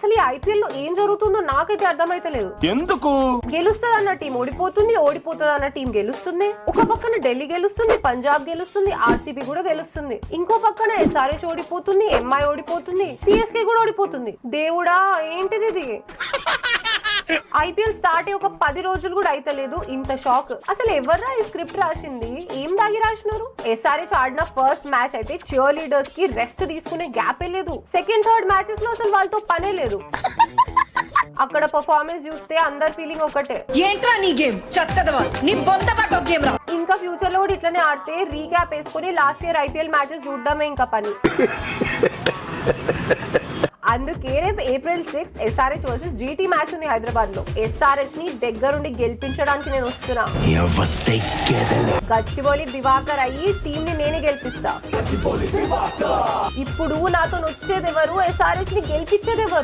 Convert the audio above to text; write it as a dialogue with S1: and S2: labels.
S1: అసలు ఈ ఐపీఎల్ లో ఏం జరుగుతుందో నాకైతే అర్థమైతలేదు.
S2: ఎందుకు
S1: గెలుస్తుంది అన్న టీం ఓడిపోతుంది, ఓడిపోతుంది అన్న టీం గెలుస్తుంది. ఒక పక్కన ఢిల్లీ గెలుస్తుంది, పంజాబ్ గెలుస్తుంది, ఆర్సీబీ కూడా గెలుస్తుంది. ఇంకో పక్కన ఎస్ఆర్హెచ్ ఓడిపోతుంది, ఎంఐ ఓడిపోతుంది, సిఎస్కే కూడా ఓడిపోతుంది. దేవుడా ఏంటిది ఇది? ఐపీఎల్ స్టార్ట్ అయ్యి ఒక 10 రోజులు కూడా అయితలేదు, ఇంత షాక్. అసలు ఎవర్రా ఈ స్క్రిప్ట్ రాసింది? ఏం దాగి రాసినారు? ఎస్ఆర్హెచ్ ఆడిన ఫస్ట్ మ్యాచ్ అయితే చియర్ లీడర్స్ కి రెస్ట్ తీసుకునే గ్యాపే లేదు. సెకండ్ థర్డ్ మ్యాచెస్ లో అసలు వాళ్ళతో పనే లేదు. అక్కడ పర్ఫార్మెన్స్ చూస్తే అందరి ఫీలింగ్ ఒకటే,
S3: ఏంట్రా నీ గేమ్ చెత్తదవా, నీ బొంద పట్ట గేమ్ రా.
S1: ఇంకా ఫ్యూచర్ లో కూడా ఇట్లనే ఆడితే రీక్యాప్ వేసుకుని లాస్ట్ ఇయర్ ఐపీఎల్ మ్యాచెస్ చూడడమే ఇంకా పని. అందుకే రేపు April 6 SRH versus GT match ఉంది హైదరాబాద్ లో. ఎస్ఆర్హెచ్ ని దగ్గరుండి గెలిపించడానికి నేను వస్తున్నా. గచ్చిబౌలి దివాకర్ అయ్యి టీం ని నేనే గెలిపిస్తా. ఇప్పుడు నాతో వచ్చేది ఎవరు? ఎస్ఆర్హెచ్ ని గెలిపించేది ఎవరు?